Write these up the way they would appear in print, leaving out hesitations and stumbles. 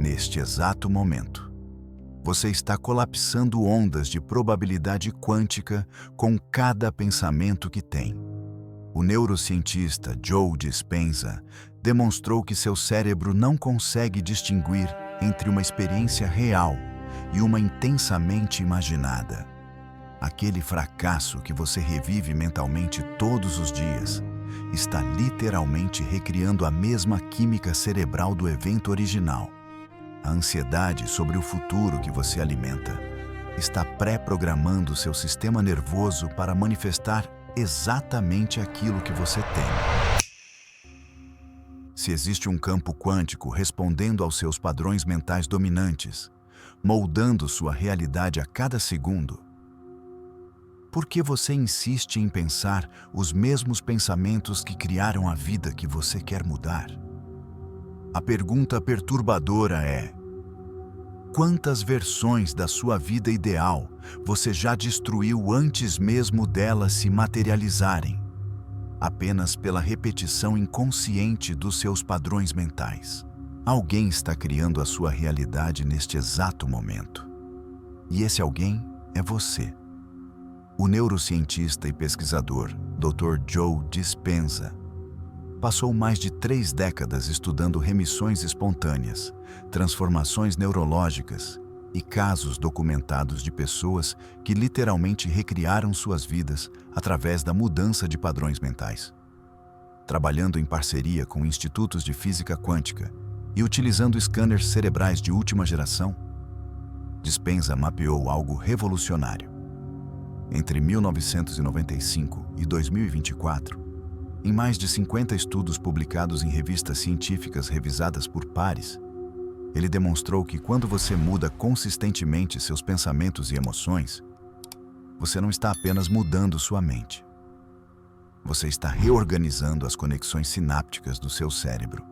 Neste exato momento, você está colapsando ondas de probabilidade quântica com cada pensamento que tem. O neurocientista Joe Dispenza demonstrou que seu cérebro não consegue distinguir entre uma experiência real e uma intensamente imaginada. Aquele fracasso que você revive mentalmente todos os dias está literalmente recriando a mesma química cerebral do evento original. A ansiedade sobre o futuro que você alimenta está pré-programando seu sistema nervoso para manifestar exatamente aquilo que você teme. Se existe um campo quântico respondendo aos seus padrões mentais dominantes, moldando sua realidade a cada segundo, por que você insiste em pensar os mesmos pensamentos que criaram a vida que você quer mudar? A pergunta perturbadora é: quantas versões da sua vida ideal você já destruiu antes mesmo delas se materializarem, apenas pela repetição inconsciente dos seus padrões mentais? Alguém está criando a sua realidade neste exato momento. E esse alguém é você. O neurocientista e pesquisador Dr. Joe Dispenza passou mais de 3 décadas estudando remissões espontâneas, transformações neurológicas e casos documentados de pessoas que literalmente recriaram suas vidas através da mudança de padrões mentais. Trabalhando em parceria com institutos de física quântica e utilizando scanners cerebrais de última geração, Dispenza mapeou algo revolucionário. Entre 1995 e 2024, em mais de 50 estudos publicados em revistas científicas revisadas por pares, ele demonstrou que quando você muda consistentemente seus pensamentos e emoções, você não está apenas mudando sua mente. Você está reorganizando as conexões sinápticas do seu cérebro,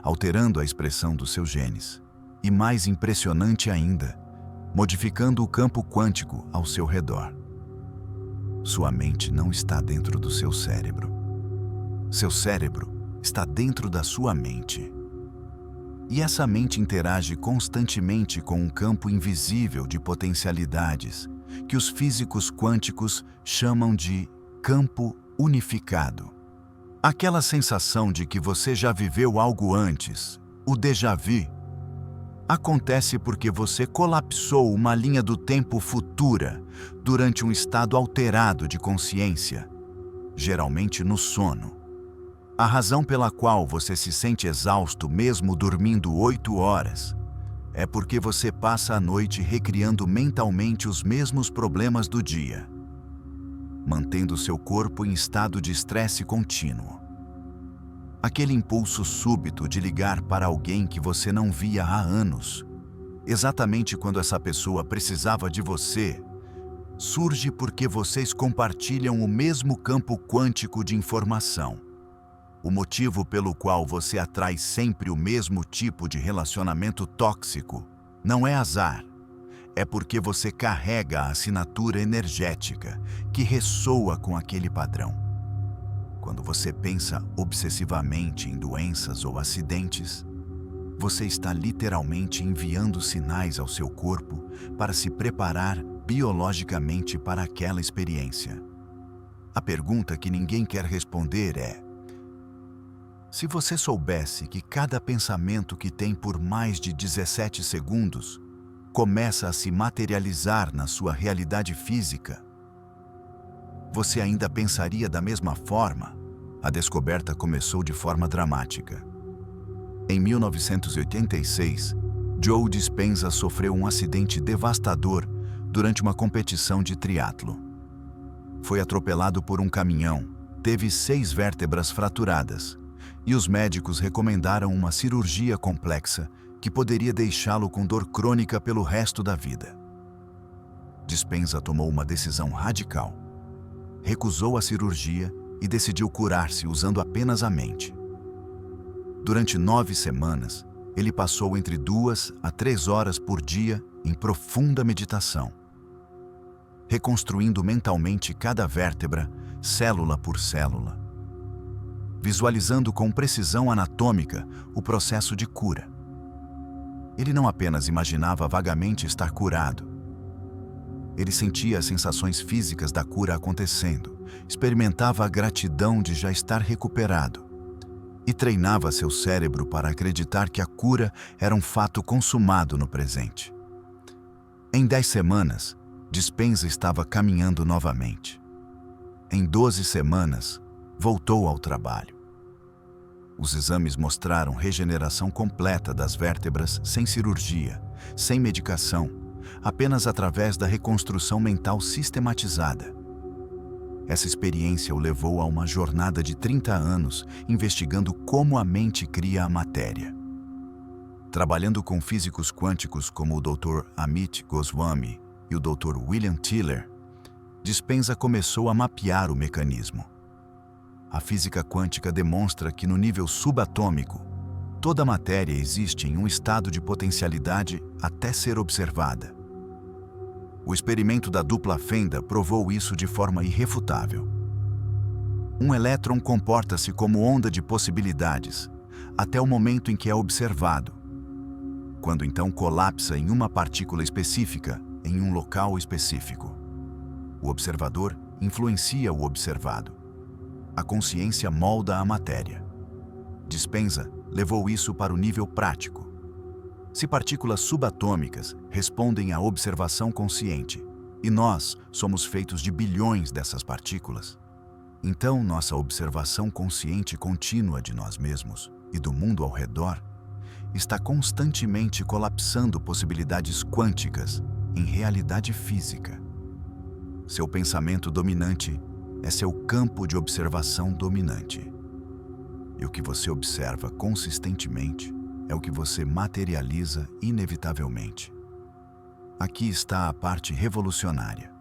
alterando a expressão dos seus genes e, mais impressionante ainda, modificando o campo quântico ao seu redor. Sua mente não está dentro do seu cérebro. Seu cérebro está dentro da sua mente. E essa mente interage constantemente com um campo invisível de potencialidades que os físicos quânticos chamam de campo unificado. Aquela sensação de que você já viveu algo antes, o déjà vu, acontece porque você colapsou uma linha do tempo futura durante um estado alterado de consciência, geralmente no sono. A razão pela qual você se sente exausto mesmo dormindo 8 horas é porque você passa a noite recriando mentalmente os mesmos problemas do dia, mantendo seu corpo em estado de estresse contínuo. Aquele impulso súbito de ligar para alguém que você não via há anos, exatamente quando essa pessoa precisava de você, surge porque vocês compartilham o mesmo campo quântico de informação. O motivo pelo qual você atrai sempre o mesmo tipo de relacionamento tóxico não é azar, é porque você carrega a assinatura energética que ressoa com aquele padrão. Quando você pensa obsessivamente em doenças ou acidentes, você está literalmente enviando sinais ao seu corpo para se preparar biologicamente para aquela experiência. A pergunta que ninguém quer responder é: se você soubesse que cada pensamento que tem por mais de 17 segundos começa a se materializar na sua realidade física, você ainda pensaria da mesma forma? A descoberta começou de forma dramática. Em 1986, Joe Dispenza sofreu um acidente devastador durante uma competição de triatlo. Foi atropelado por um caminhão, teve 6 vértebras fraturadas, e os médicos recomendaram uma cirurgia complexa que poderia deixá-lo com dor crônica pelo resto da vida. Dispenza tomou uma decisão radical. Recusou a cirurgia e decidiu curar-se usando apenas a mente. Durante 9 semanas, ele passou entre 2 a 3 horas por dia em profunda meditação, reconstruindo mentalmente cada vértebra, célula por célula, visualizando com precisão anatômica o processo de cura. Ele não apenas imaginava vagamente estar curado. Ele sentia as sensações físicas da cura acontecendo, experimentava a gratidão de já estar recuperado e treinava seu cérebro para acreditar que a cura era um fato consumado no presente. Em 10 semanas, Dispenza estava caminhando novamente. Em 12 semanas, voltou ao trabalho. Os exames mostraram regeneração completa das vértebras sem cirurgia, sem medicação, apenas através da reconstrução mental sistematizada. Essa experiência o levou a uma jornada de 30 anos investigando como a mente cria a matéria. Trabalhando com físicos quânticos como o Dr. Amit Goswami e o Dr. William Tiller, Dispenza começou a mapear o mecanismo. A física quântica demonstra que no nível subatômico, toda a matéria existe em um estado de potencialidade até ser observada. O experimento da dupla fenda provou isso de forma irrefutável. Um elétron comporta-se como onda de possibilidades até o momento em que é observado, quando então colapsa em uma partícula específica em um local específico. O observador influencia o observado. A consciência molda a matéria. Dispenza levou isso para o nível prático. Se partículas subatômicas respondem à observação consciente, e nós somos feitos de bilhões dessas partículas, então nossa observação consciente contínua de nós mesmos e do mundo ao redor está constantemente colapsando possibilidades quânticas em realidade física. Seu pensamento dominante é seu campo de observação dominante. E o que você observa consistentemente é o que você materializa inevitavelmente. Aqui está a parte revolucionária.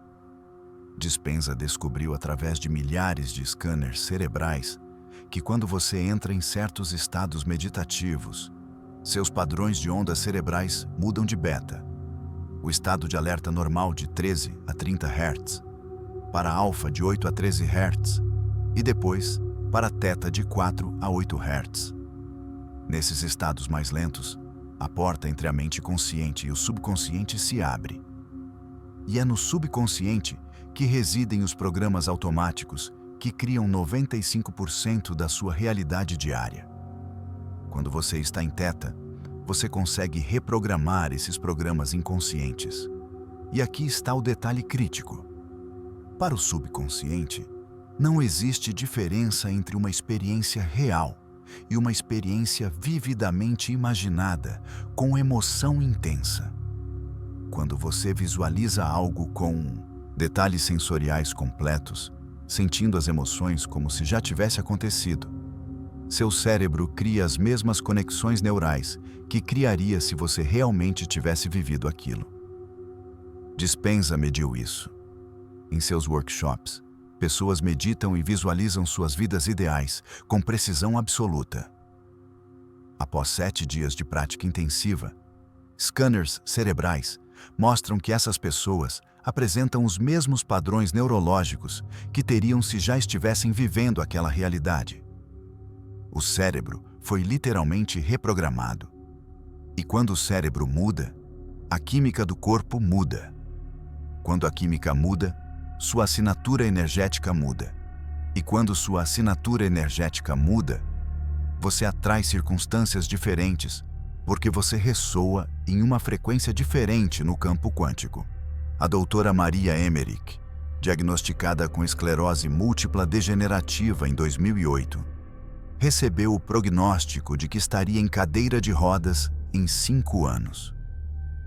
Dispenza descobriu através de milhares de scanners cerebrais que quando você entra em certos estados meditativos, seus padrões de ondas cerebrais mudam de beta, o estado de alerta normal de 13 a 30 Hz, para alfa de 8 a 13 Hz e depois para teta de 4 a 8 Hz. Nesses estados mais lentos, a porta entre a mente consciente e o subconsciente se abre. E é no subconsciente que residem os programas automáticos que criam 95% da sua realidade diária. Quando você está em teta, você consegue reprogramar esses programas inconscientes. E aqui está o detalhe crítico. Para o subconsciente, não existe diferença entre uma experiência real e uma experiência vividamente imaginada, com emoção intensa. Quando você visualiza algo com detalhes sensoriais completos, sentindo as emoções como se já tivesse acontecido, seu cérebro cria as mesmas conexões neurais que criaria se você realmente tivesse vivido aquilo. Dispenza mediu isso. Em seus workshops, pessoas meditam e visualizam suas vidas ideais com precisão absoluta. Após 7 dias de prática intensiva, scanners cerebrais mostram que essas pessoas apresentam os mesmos padrões neurológicos que teriam se já estivessem vivendo aquela realidade. O cérebro foi literalmente reprogramado. E quando o cérebro muda, a química do corpo muda. Quando a química muda, sua assinatura energética muda. E quando sua assinatura energética muda, você atrai circunstâncias diferentes, porque você ressoa em uma frequência diferente no campo quântico. A doutora Maria Emmerich, diagnosticada com esclerose múltipla degenerativa em 2008, recebeu o prognóstico de que estaria em cadeira de rodas em 5 anos.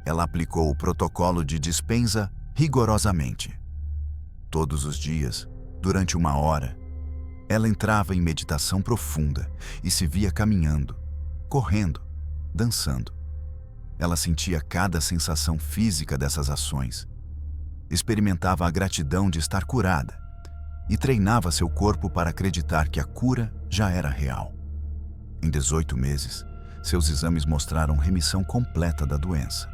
Ela aplicou o protocolo de Dispenza rigorosamente. Todos os dias, durante 1 hora, ela entrava em meditação profunda e se via caminhando, correndo, dançando. Ela sentia cada sensação física dessas ações, experimentava a gratidão de estar curada e treinava seu corpo para acreditar que a cura já era real. Em 18 meses, seus exames mostraram remissão completa da doença.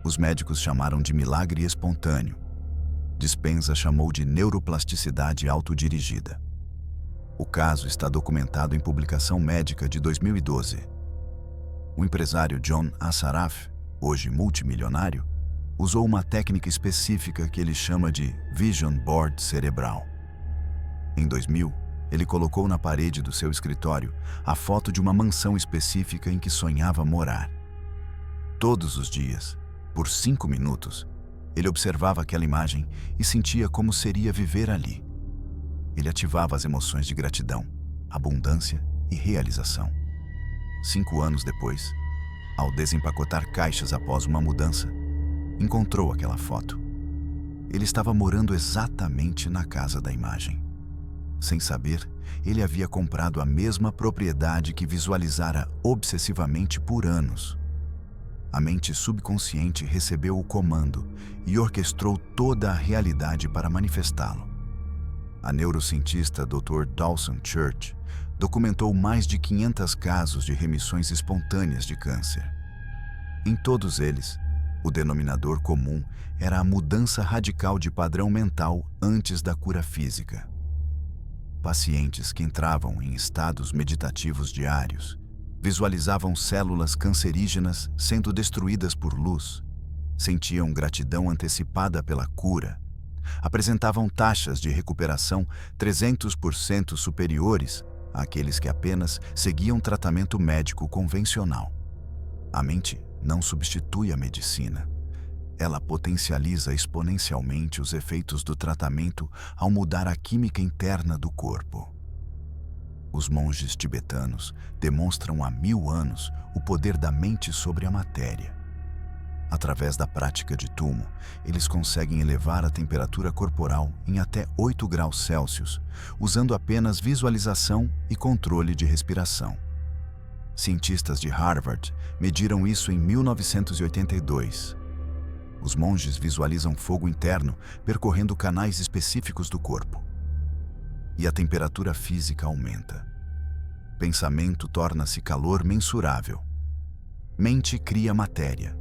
Os médicos chamaram de milagre espontâneo. Dispenza chamou de neuroplasticidade autodirigida. O caso está documentado em publicação médica de 2012. O empresário John Assaraf, hoje multimilionário, usou uma técnica específica que ele chama de Vision Board cerebral. Em 2000, ele colocou na parede do seu escritório a foto de uma mansão específica em que sonhava morar. Todos os dias, por 5 minutos, ele observava aquela imagem e sentia como seria viver ali. Ele ativava as emoções de gratidão, abundância e realização. 5 anos depois, ao desempacotar caixas após uma mudança, encontrou aquela foto. Ele estava morando exatamente na casa da imagem. Sem saber, ele havia comprado a mesma propriedade que visualizara obsessivamente por anos. A mente subconsciente recebeu o comando e orquestrou toda a realidade para manifestá-lo. A neurocientista Dr. Dawson Church documentou mais de 500 casos de remissões espontâneas de câncer. Em todos eles, o denominador comum era a mudança radical de padrão mental antes da cura física. Pacientes que entravam em estados meditativos diários visualizavam células cancerígenas sendo destruídas por luz, sentiam gratidão antecipada pela cura, apresentavam taxas de recuperação 300% superiores àqueles que apenas seguiam tratamento médico convencional. A mente não substitui a medicina. Ela potencializa exponencialmente os efeitos do tratamento ao mudar a química interna do corpo. Os monges tibetanos demonstram há 1000 anos o poder da mente sobre a matéria. Através da prática de tumo, eles conseguem elevar a temperatura corporal em até 8 graus Celsius, usando apenas visualização e controle de respiração. Cientistas de Harvard mediram isso em 1982. Os monges visualizam fogo interno percorrendo canais específicos do corpo. E a temperatura física aumenta. Pensamento torna-se calor mensurável. Mente cria matéria.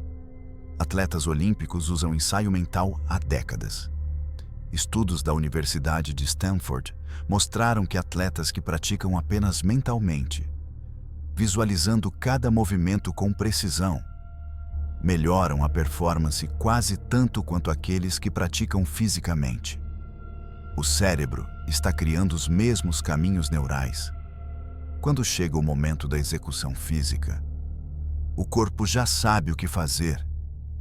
Atletas olímpicos usam ensaio mental há décadas. Estudos da Universidade de Stanford mostraram que atletas que praticam apenas mentalmente, visualizando cada movimento com precisão, melhoram a performance quase tanto quanto aqueles que praticam fisicamente. O cérebro está criando os mesmos caminhos neurais. Quando chega o momento da execução física, o corpo já sabe o que fazer,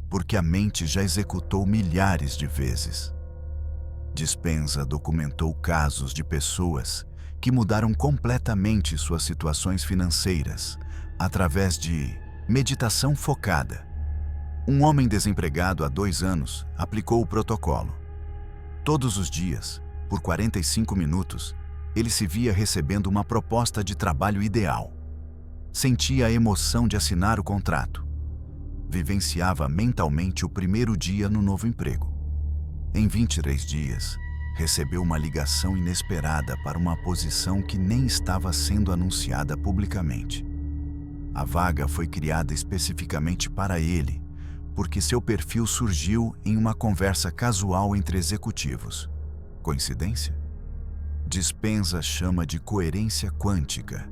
porque a mente já executou milhares de vezes. Dispenza documentou casos de pessoas que mudaram completamente suas situações financeiras através de meditação focada. Um homem desempregado há 2 anos aplicou o protocolo. Todos os dias, por 45 minutos, ele se via recebendo uma proposta de trabalho ideal. Sentia a emoção de assinar o contrato. Vivenciava mentalmente o primeiro dia no novo emprego. Em 23 dias, recebeu uma ligação inesperada para uma posição que nem estava sendo anunciada publicamente. A vaga foi criada especificamente para ele, porque seu perfil surgiu em uma conversa casual entre executivos. Coincidência? Dispenza chama de coerência quântica.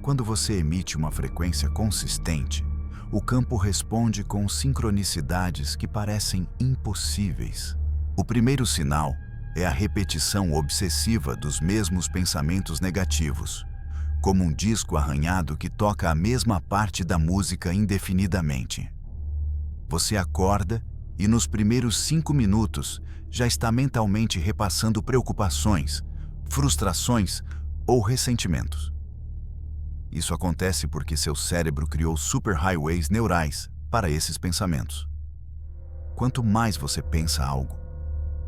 Quando você emite uma frequência consistente, o campo responde com sincronicidades que parecem impossíveis. O primeiro sinal é a repetição obsessiva dos mesmos pensamentos negativos, como um disco arranhado que toca a mesma parte da música indefinidamente. Você acorda e nos primeiros 5 minutos já está mentalmente repassando preocupações, frustrações ou ressentimentos. Isso acontece porque seu cérebro criou superhighways neurais para esses pensamentos. Quanto mais você pensa algo,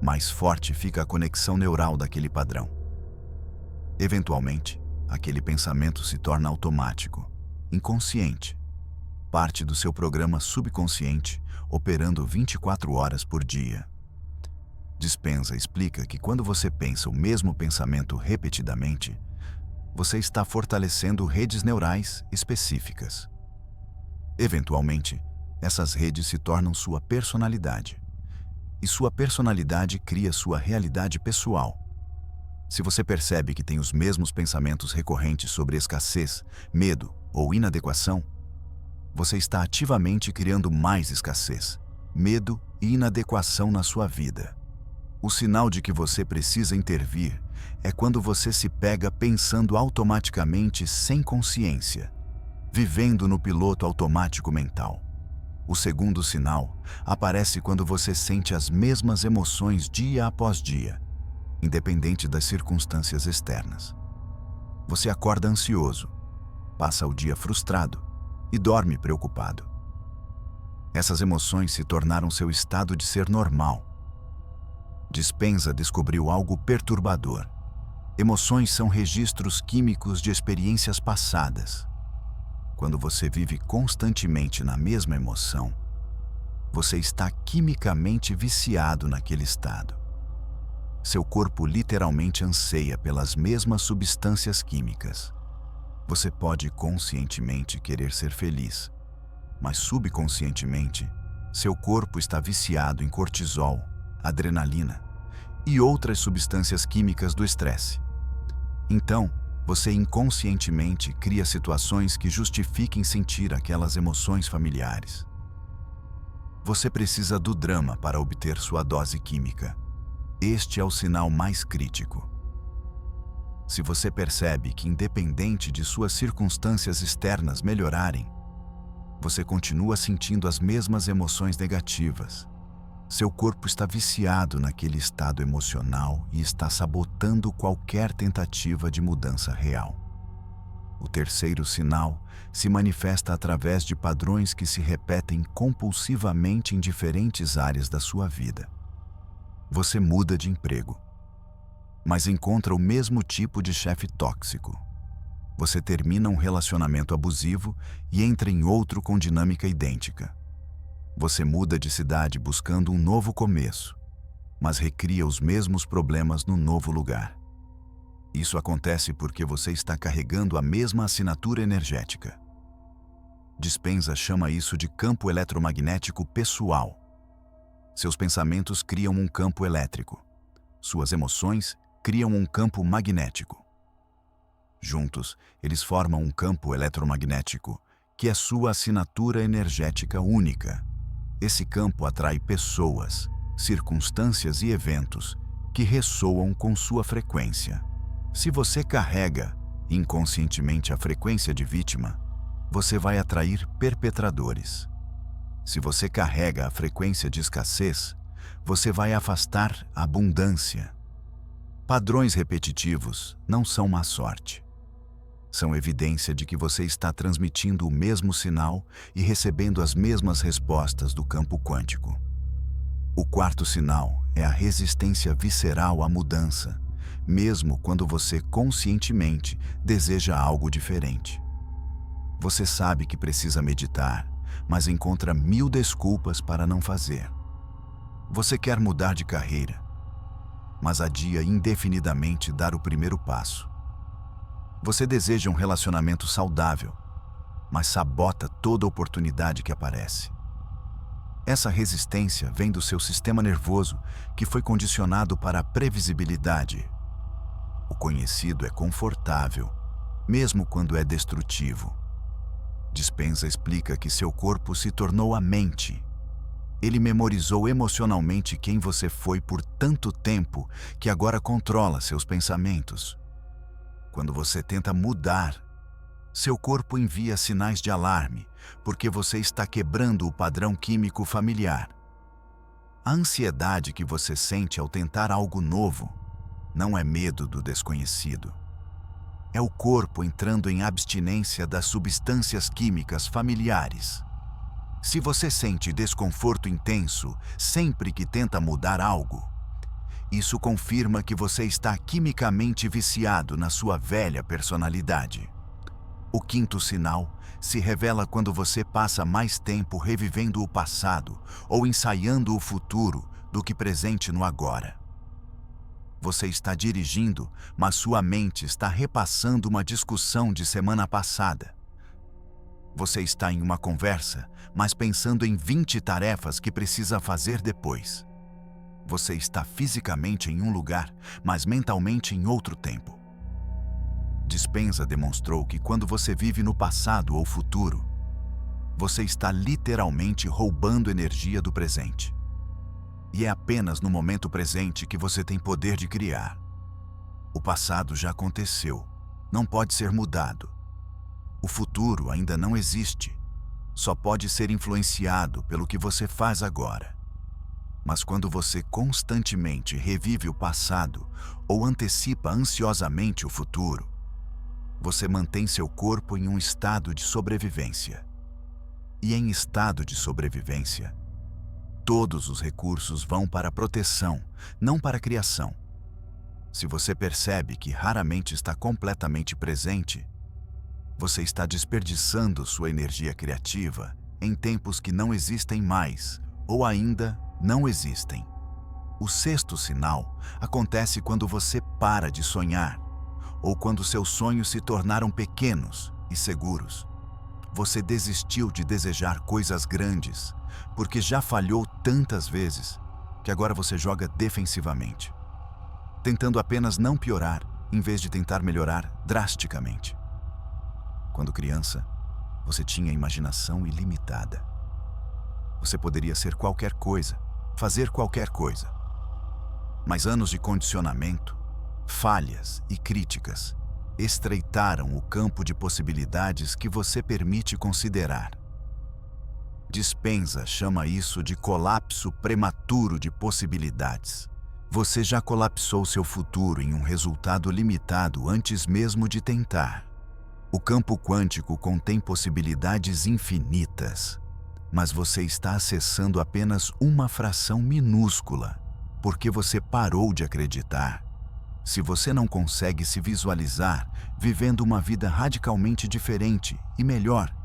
mais forte fica a conexão neural daquele padrão. Eventualmente, aquele pensamento se torna automático, inconsciente, parte do seu programa subconsciente, operando 24 horas por dia. Dispenza explica que quando você pensa o mesmo pensamento repetidamente, você está fortalecendo redes neurais específicas. Eventualmente, essas redes se tornam sua personalidade. E sua personalidade cria sua realidade pessoal. Se você percebe que tem os mesmos pensamentos recorrentes sobre escassez, medo ou inadequação, você está ativamente criando mais escassez, medo e inadequação na sua vida. O sinal de que você precisa intervir é quando você se pega pensando automaticamente sem consciência, vivendo no piloto automático mental. O segundo sinal aparece quando você sente as mesmas emoções dia após dia, independente das circunstâncias externas. Você acorda ansioso, passa o dia frustrado e dorme preocupado. Essas emoções se tornaram seu estado de ser normal. Dispenza descobriu algo perturbador. Emoções são registros químicos de experiências passadas. Quando você vive constantemente na mesma emoção, você está quimicamente viciado naquele estado. Seu corpo literalmente anseia pelas mesmas substâncias químicas. Você pode conscientemente querer ser feliz, mas subconscientemente, seu corpo está viciado em cortisol, adrenalina e outras substâncias químicas do estresse. Então, você inconscientemente cria situações que justifiquem sentir aquelas emoções familiares. Você precisa do drama para obter sua dose química. Este é o sinal mais crítico. Se você percebe que, independente de suas circunstâncias externas melhorarem, você continua sentindo as mesmas emoções negativas, seu corpo está viciado naquele estado emocional e está sabotando qualquer tentativa de mudança real. O terceiro sinal se manifesta através de padrões que se repetem compulsivamente em diferentes áreas da sua vida. Você muda de emprego, mas encontra o mesmo tipo de chefe tóxico. Você termina um relacionamento abusivo e entra em outro com dinâmica idêntica. Você muda de cidade buscando um novo começo, mas recria os mesmos problemas no novo lugar. Isso acontece porque você está carregando a mesma assinatura energética. Dispenza chama isso de campo eletromagnético pessoal. Seus pensamentos criam um campo elétrico. Suas emoções criam um campo magnético. Juntos, eles formam um campo eletromagnético, que é sua assinatura energética única. Esse campo atrai pessoas, circunstâncias e eventos que ressoam com sua frequência. Se você carrega inconscientemente a frequência de vítima, você vai atrair perpetradores. Se você carrega a frequência de escassez, você vai afastar abundância. Padrões repetitivos não são má sorte. São evidência de que você está transmitindo o mesmo sinal e recebendo as mesmas respostas do campo quântico. O quarto sinal é a resistência visceral à mudança, mesmo quando você conscientemente deseja algo diferente. Você sabe que precisa meditar, mas encontra 1000 desculpas para não fazer. Você quer mudar de carreira, mas adia indefinidamente dar o primeiro passo. Você deseja um relacionamento saudável, mas sabota toda oportunidade que aparece. Essa resistência vem do seu sistema nervoso, que foi condicionado para a previsibilidade. O conhecido é confortável, mesmo quando é destrutivo. Dispenza explica que seu corpo se tornou a mente. Ele memorizou emocionalmente quem você foi por tanto tempo que agora controla seus pensamentos. Quando você tenta mudar, seu corpo envia sinais de alarme, porque você está quebrando o padrão químico familiar. A ansiedade que você sente ao tentar algo novo não é medo do desconhecido. É o corpo entrando em abstinência das substâncias químicas familiares. Se você sente desconforto intenso sempre que tenta mudar algo, isso confirma que você está quimicamente viciado na sua velha personalidade. O quinto sinal se revela quando você passa mais tempo revivendo o passado ou ensaiando o futuro do que presente no agora. Você está dirigindo, mas sua mente está repassando uma discussão de semana passada. Você está em uma conversa, mas pensando em 20 tarefas que precisa fazer depois. Você está fisicamente em um lugar, mas mentalmente em outro tempo. Dispenza demonstrou que quando você vive no passado ou futuro, você está literalmente roubando energia do presente. E é apenas no momento presente que você tem poder de criar. O passado já aconteceu, não pode ser mudado. O futuro ainda não existe, só pode ser influenciado pelo que você faz agora. Mas quando você constantemente revive o passado ou antecipa ansiosamente o futuro, você mantém seu corpo em um estado de sobrevivência. E em estado de sobrevivência, todos os recursos vão para a proteção, não para a criação. Se você percebe que raramente está completamente presente, você está desperdiçando sua energia criativa em tempos que não existem mais ou ainda não existem. O sexto sinal acontece quando você para de sonhar ou quando seus sonhos se tornaram pequenos e seguros. Você desistiu de desejar coisas grandes porque já falhou tantas vezes que agora você joga defensivamente, tentando apenas não piorar em vez de tentar melhorar drasticamente. Quando criança, você tinha imaginação ilimitada. Você poderia ser qualquer coisa, fazer qualquer coisa. Mas anos de condicionamento, falhas e críticas estreitaram o campo de possibilidades que você permite considerar. Dispenza chama isso de colapso prematuro de possibilidades. Você já colapsou seu futuro em um resultado limitado antes mesmo de tentar. O campo quântico contém possibilidades infinitas, mas você está acessando apenas uma fração minúscula, porque você parou de acreditar. Se você não consegue se visualizar vivendo uma vida radicalmente diferente e melhor,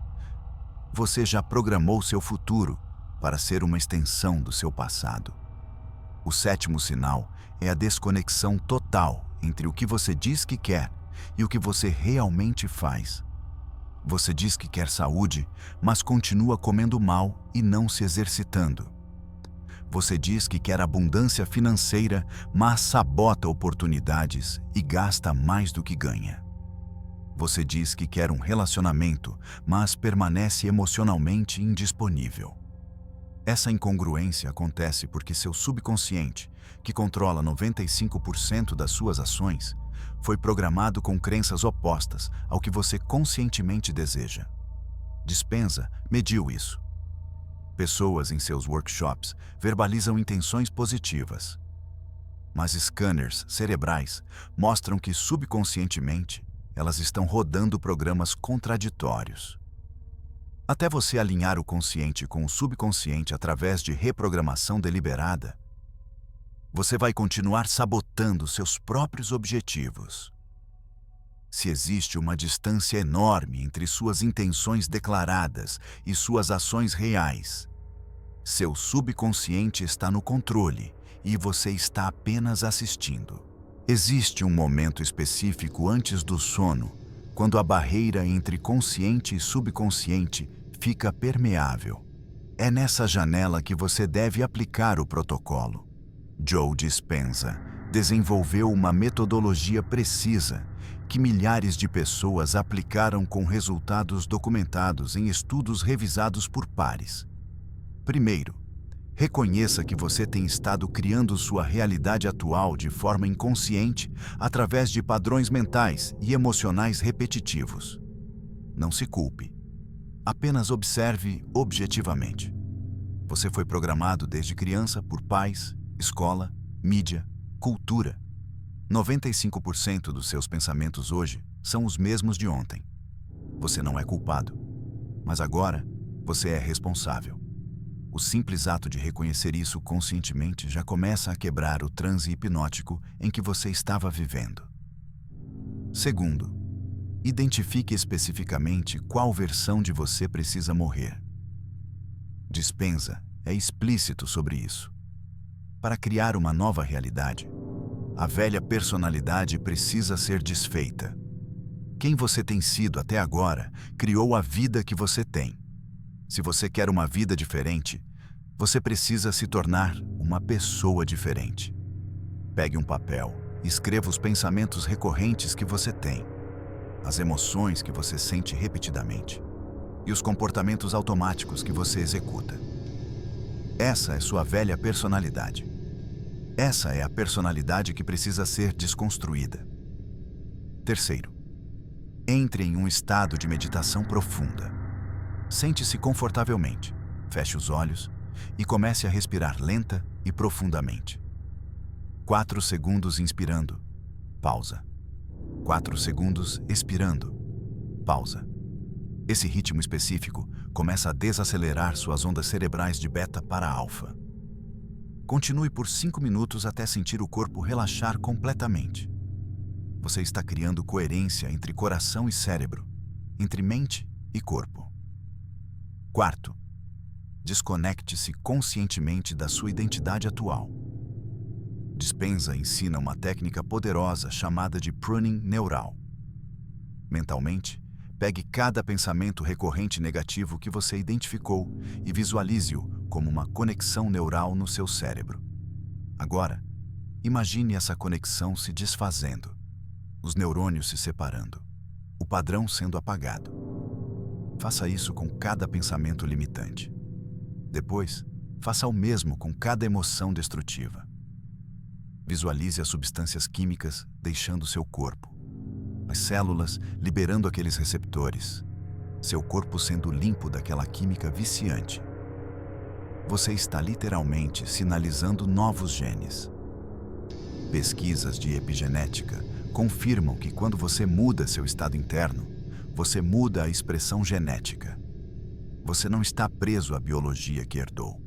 você já programou seu futuro para ser uma extensão do seu passado. O sétimo sinal é a desconexão total entre o que você diz que quer e o que você realmente faz. Você diz que quer saúde, mas continua comendo mal e não se exercitando. Você diz que quer abundância financeira, mas sabota oportunidades e gasta mais do que ganha. Você diz que quer um relacionamento, mas permanece emocionalmente indisponível. Essa incongruência acontece porque seu subconsciente, que controla 95% das suas ações, foi programado com crenças opostas ao que você conscientemente deseja. Dispenza mediu isso. Pessoas em seus workshops verbalizam intenções positivas, mas scanners cerebrais mostram que subconscientemente elas estão rodando programas contraditórios. Até você alinhar o consciente com o subconsciente através de reprogramação deliberada, você vai continuar sabotando seus próprios objetivos. Se existe uma distância enorme entre suas intenções declaradas e suas ações reais, seu subconsciente está no controle e você está apenas assistindo. Existe um momento específico antes do sono, quando a barreira entre consciente e subconsciente fica permeável. É nessa janela que você deve aplicar o protocolo. Joe Dispenza desenvolveu uma metodologia precisa que milhares de pessoas aplicaram com resultados documentados em estudos revisados por pares. Primeiro, reconheça que você tem estado criando sua realidade atual de forma inconsciente através de padrões mentais e emocionais repetitivos. Não se culpe. Apenas observe objetivamente. Você foi programado desde criança por pais, escola, mídia, cultura. 95% dos seus pensamentos hoje são os mesmos de ontem. Você não é culpado, mas agora você é responsável. O simples ato de reconhecer isso conscientemente já começa a quebrar o transe hipnótico em que você estava vivendo. Segundo, identifique especificamente qual versão de você precisa morrer. Dispenza é explícito sobre isso. Para criar uma nova realidade, a velha personalidade precisa ser desfeita. Quem você tem sido até agora criou a vida que você tem. Se você quer uma vida diferente, você precisa se tornar uma pessoa diferente. Pegue um papel e escreva os pensamentos recorrentes que você tem, as emoções que você sente repetidamente, e os comportamentos automáticos que você executa. Essa é sua velha personalidade. Essa é a personalidade que precisa ser desconstruída. Terceiro, entre em um estado de meditação profunda. Sente-se confortavelmente, feche os olhos e comece a respirar lenta e profundamente. 4 segundos inspirando, pausa. 4 segundos expirando, pausa. Esse ritmo específico começa a desacelerar suas ondas cerebrais de beta para alfa. Continue por 5 minutos até sentir o corpo relaxar completamente. Você está criando coerência entre coração e cérebro, entre mente e corpo. Quarto, desconecte-se conscientemente da sua identidade atual. Dispenza ensina uma técnica poderosa chamada de pruning neural. Mentalmente, pegue cada pensamento recorrente negativo que você identificou e visualize-o como uma conexão neural no seu cérebro. Agora, imagine essa conexão se desfazendo, os neurônios se separando, o padrão sendo apagado. Faça isso com cada pensamento limitante. Depois, faça o mesmo com cada emoção destrutiva. Visualize as substâncias químicas deixando seu corpo, as células liberando aqueles receptores, seu corpo sendo limpo daquela química viciante. Você está literalmente sinalizando novos genes. Pesquisas de epigenética confirmam que quando você muda seu estado interno, você muda a expressão genética. Você não está preso à biologia que herdou.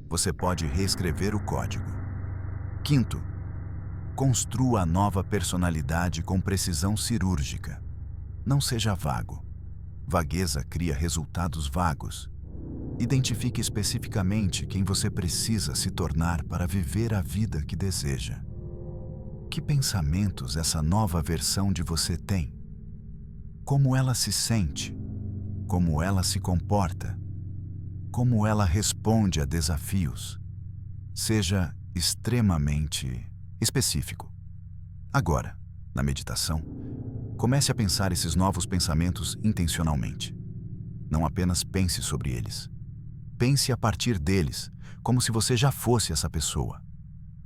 Você pode reescrever o código. Quinto, construa a nova personalidade com precisão cirúrgica. Não seja vago. Vagueza cria resultados vagos. Identifique especificamente quem você precisa se tornar para viver a vida que deseja. Que pensamentos essa nova versão de você tem? Como ela se sente? Como ela se comporta? Como ela responde a desafios? Seja extremamente específico. Agora, na meditação, comece a pensar esses novos pensamentos intencionalmente. Não apenas pense sobre eles. Pense a partir deles, como se você já fosse essa pessoa.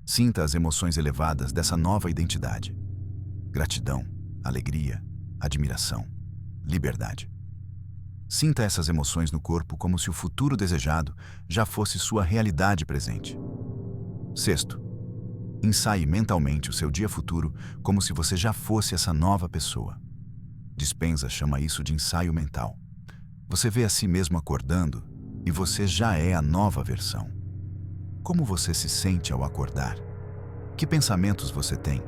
Sinta as emoções elevadas dessa nova identidade. Gratidão, alegria, admiração, liberdade. Sinta essas emoções no corpo como se o futuro desejado já fosse sua realidade presente. Sexto, ensaie mentalmente o seu dia futuro como se você já fosse essa nova pessoa. Dispenza chama isso de ensaio mental. Você vê a si mesmo acordando e você já é a nova versão. Como você se sente ao acordar? Que pensamentos você tem?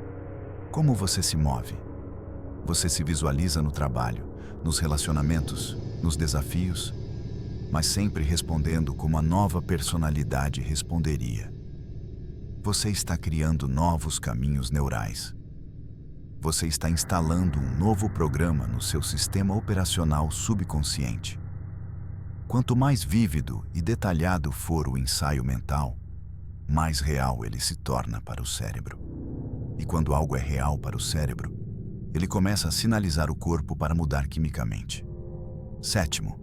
Como você se move? Você se visualiza no trabalho, nos relacionamentos, nos desafios, mas sempre respondendo como a nova personalidade responderia. Você está criando novos caminhos neurais. Você está instalando um novo programa no seu sistema operacional subconsciente. Quanto mais vívido e detalhado for o ensaio mental, mais real ele se torna para o cérebro. E quando algo é real para o cérebro, ele começa a sinalizar o corpo para mudar quimicamente. Sétimo,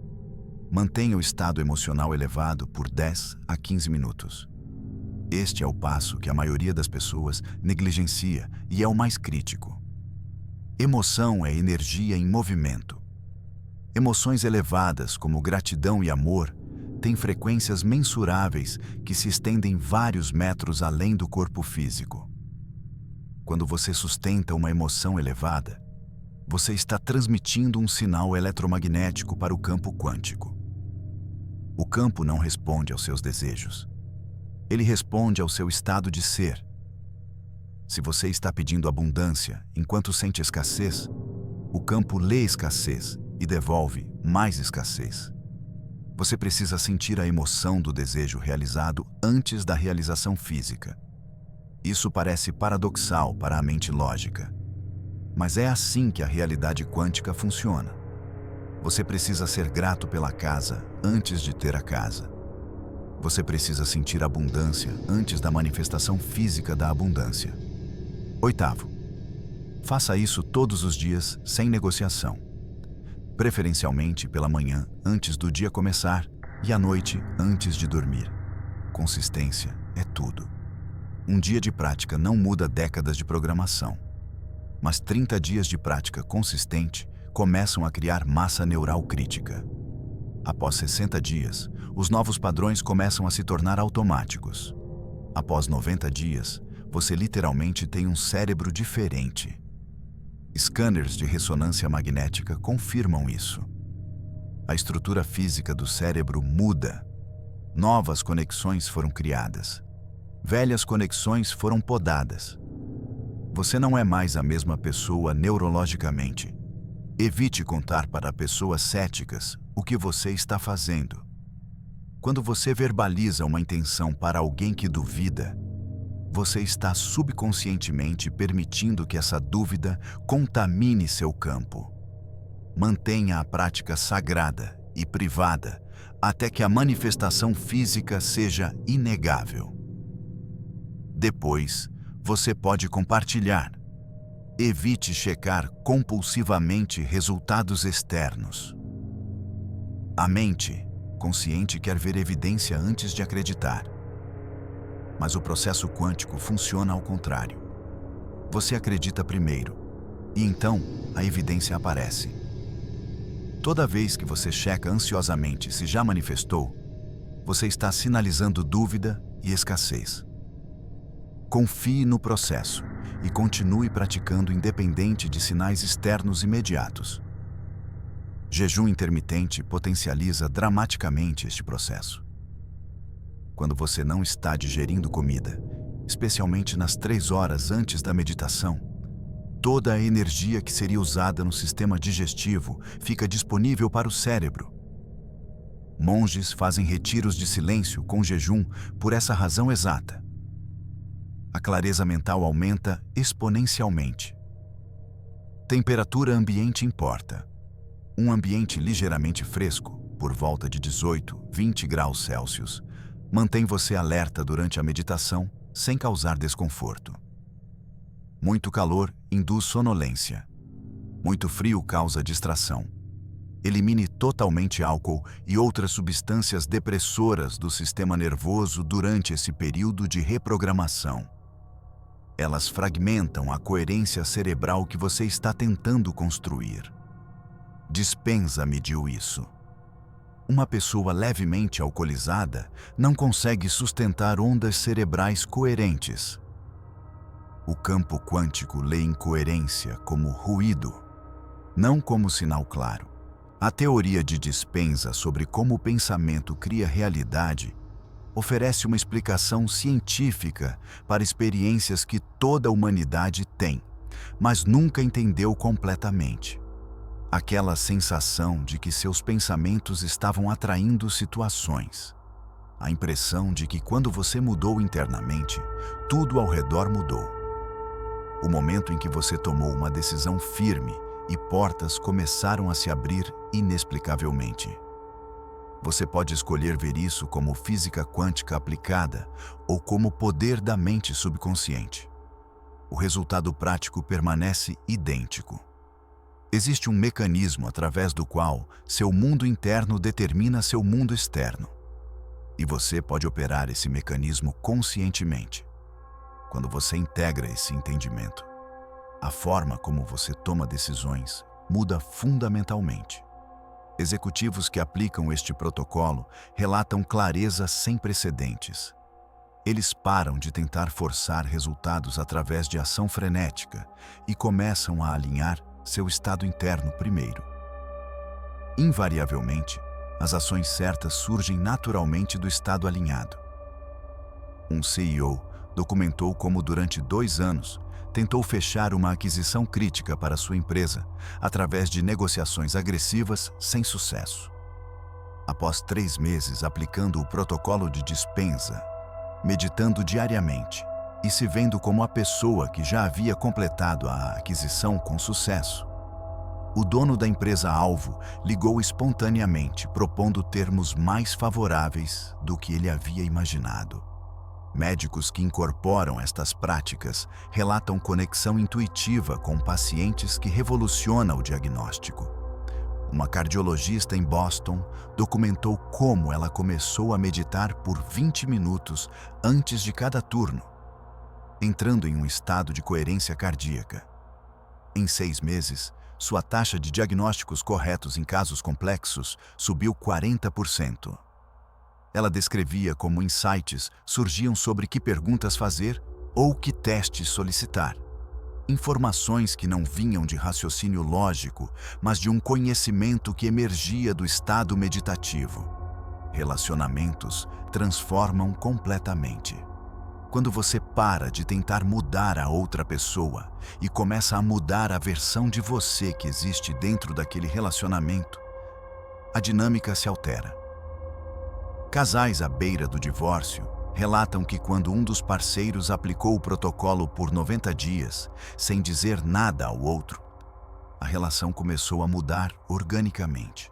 mantenha o estado emocional elevado por 10 a 15 minutos. Este é o passo que a maioria das pessoas negligencia e é o mais crítico. Emoção é energia em movimento. Emoções elevadas, como gratidão e amor, têm frequências mensuráveis que se estendem vários metros além do corpo físico. Quando você sustenta uma emoção elevada, você está transmitindo um sinal eletromagnético para o campo quântico. O campo não responde aos seus desejos. Ele responde ao seu estado de ser. Se você está pedindo abundância enquanto sente escassez, o campo lê escassez e devolve mais escassez. Você precisa sentir a emoção do desejo realizado antes da realização física. Isso parece paradoxal para a mente lógica, mas é assim que a realidade quântica funciona. Você precisa ser grato pela casa antes de ter a casa. Você precisa sentir abundância antes da manifestação física da abundância. Oitavo, faça isso todos os dias sem negociação. preferencialmente pela manhã antes do dia começar e à noite antes de dormir. Consistência é tudo. Um dia de prática não muda décadas de programação, mas 30 dias de prática consistente começam a criar massa neural crítica. Após 60 dias, os novos padrões começam a se tornar automáticos. Após 90 dias, você literalmente tem um cérebro diferente. Scanners de ressonância magnética confirmam isso. A estrutura física do cérebro muda. Novas conexões foram criadas. Velhas conexões foram podadas. Você não é mais a mesma pessoa neurologicamente. Evite contar para pessoas céticas o que você está fazendo. Quando você verbaliza uma intenção para alguém que duvida, você está subconscientemente permitindo que essa dúvida contamine seu campo. Mantenha a prática sagrada e privada até que a manifestação física seja inegável. Depois, você pode compartilhar. Evite checar compulsivamente resultados externos. A mente consciente quer ver evidência antes de acreditar. Mas o processo quântico funciona ao contrário. Você acredita primeiro, e então a evidência aparece. Toda vez que você checa ansiosamente se já manifestou, você está sinalizando dúvida e escassez. Confie no processo e continue praticando independente de sinais externos imediatos. Jejum intermitente potencializa dramaticamente este processo. Quando você não está digerindo comida, especialmente nas 3 horas antes da meditação, toda a energia que seria usada no sistema digestivo fica disponível para o cérebro. Monges fazem retiros de silêncio com jejum por essa razão exata. A clareza mental aumenta exponencialmente. Temperatura ambiente importa. Um ambiente ligeiramente fresco, por volta de 18, 20 graus Celsius, mantém você alerta durante a meditação sem causar desconforto. Muito calor induz sonolência. Muito frio causa distração. Elimine totalmente álcool e outras substâncias depressoras do sistema nervoso durante esse período de reprogramação. Elas fragmentam a coerência cerebral que você está tentando construir. Dispenza mediu isso. Uma pessoa levemente alcoolizada não consegue sustentar ondas cerebrais coerentes. O campo quântico lê incoerência como ruído, não como sinal claro. A teoria de Dispenza sobre como o pensamento cria realidade oferece uma explicação científica para experiências que toda a humanidade tem, mas nunca entendeu completamente. Aquela sensação de que seus pensamentos estavam atraindo situações. A impressão de que quando você mudou internamente, tudo ao redor mudou. O momento em que você tomou uma decisão firme e portas começaram a se abrir inexplicavelmente. Você pode escolher ver isso como física quântica aplicada ou como poder da mente subconsciente. O resultado prático permanece idêntico. Existe um mecanismo através do qual seu mundo interno determina seu mundo externo. E você pode operar esse mecanismo conscientemente. Quando você integra esse entendimento, a forma como você toma decisões muda fundamentalmente. Executivos que aplicam este protocolo relatam clareza sem precedentes. Eles param de tentar forçar resultados através de ação frenética e começam a alinhar seu estado interno primeiro. Invariavelmente, as ações certas surgem naturalmente do estado alinhado. Um CEO documentou como durante 2 anos tentou fechar uma aquisição crítica para sua empresa através de negociações agressivas sem sucesso. Após 3 meses aplicando o protocolo de Dispenza, meditando diariamente e se vendo como a pessoa que já havia completado a aquisição com sucesso, o dono da empresa-alvo ligou espontaneamente, propondo termos mais favoráveis do que ele havia imaginado. Médicos que incorporam estas práticas relatam conexão intuitiva com pacientes que revoluciona o diagnóstico. Uma cardiologista em Boston documentou como ela começou a meditar por 20 minutos antes de cada turno, entrando em um estado de coerência cardíaca. Em 6 meses, sua taxa de diagnósticos corretos em casos complexos subiu 40%. Ela descrevia como insights surgiam sobre que perguntas fazer ou que testes solicitar. Informações que não vinham de raciocínio lógico, mas de um conhecimento que emergia do estado meditativo. Relacionamentos transformam completamente. Quando você para de tentar mudar a outra pessoa e começa a mudar a versão de você que existe dentro daquele relacionamento, a dinâmica se altera. Casais à beira do divórcio relatam que quando um dos parceiros aplicou o protocolo por 90 dias, sem dizer nada ao outro, a relação começou a mudar organicamente.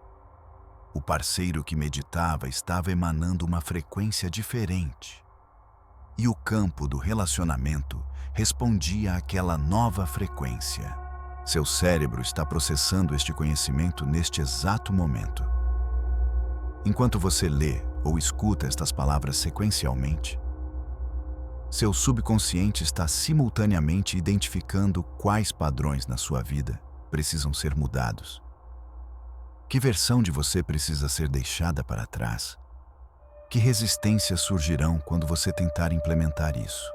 O parceiro que meditava estava emanando uma frequência diferente. E o campo do relacionamento respondia àquela nova frequência. Seu cérebro está processando este conhecimento neste exato momento. Enquanto você lê ou escuta estas palavras sequencialmente, seu subconsciente está simultaneamente identificando quais padrões na sua vida precisam ser mudados. Que versão de você precisa ser deixada para trás? Que resistências surgirão quando você tentar implementar isso?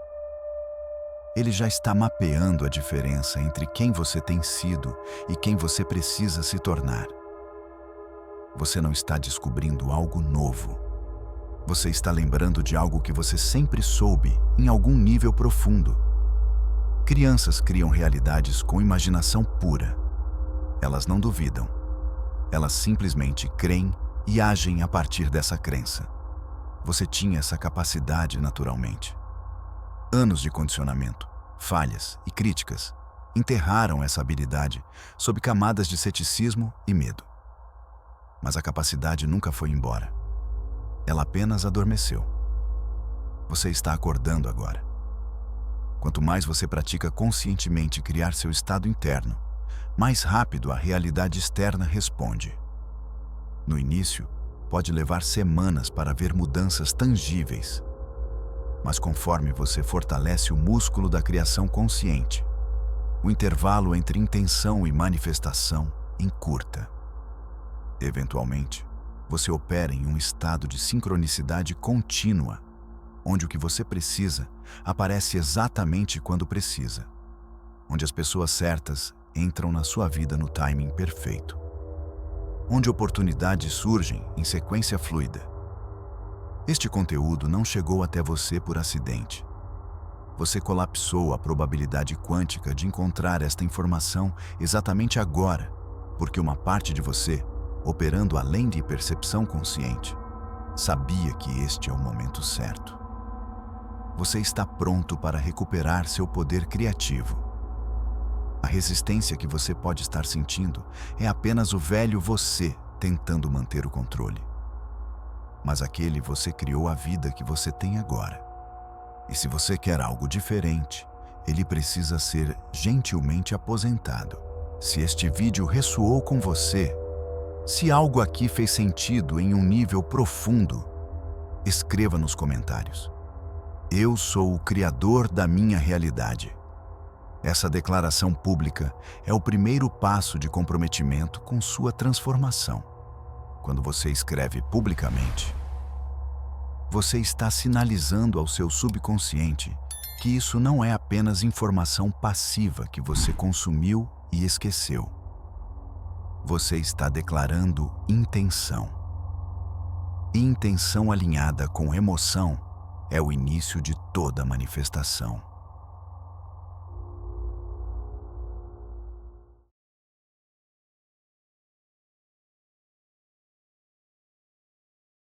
Ele já está mapeando a diferença entre quem você tem sido e quem você precisa se tornar. Você não está descobrindo algo novo. Você está lembrando de algo que você sempre soube em algum nível profundo. Crianças criam realidades com imaginação pura. Elas não duvidam. Elas simplesmente creem e agem a partir dessa crença. Você tinha essa capacidade naturalmente. Anos de condicionamento, falhas e críticas enterraram essa habilidade sob camadas de ceticismo e medo. Mas a capacidade nunca foi embora. Ela apenas adormeceu. Você está acordando agora. Quanto mais você pratica conscientemente criar seu estado interno, mais rápido a realidade externa responde. No início, pode levar semanas para ver mudanças tangíveis. Mas conforme você fortalece o músculo da criação consciente, o intervalo entre intenção e manifestação encurta. Eventualmente, você opera em um estado de sincronicidade contínua, onde o que você precisa aparece exatamente quando precisa, onde as pessoas certas entram na sua vida no timing perfeito, onde oportunidades surgem em sequência fluida. Este conteúdo não chegou até você por acidente. Você colapsou a probabilidade quântica de encontrar esta informação exatamente agora, porque uma parte de você, operando além de percepção consciente, sabia que este é o momento certo. Você está pronto para recuperar seu poder criativo. A resistência que você pode estar sentindo é apenas o velho você tentando manter o controle. Mas aquele você criou a vida que você tem agora. E se você quer algo diferente, ele precisa ser gentilmente aposentado. Se este vídeo ressoou com você, se algo aqui fez sentido em um nível profundo, escreva nos comentários. Eu sou o criador da minha realidade. Essa declaração pública é o primeiro passo de comprometimento com sua transformação. Quando você escreve publicamente, você está sinalizando ao seu subconsciente que isso não é apenas informação passiva que você consumiu e esqueceu. Você está declarando intenção. E intenção alinhada com emoção é o início de toda manifestação.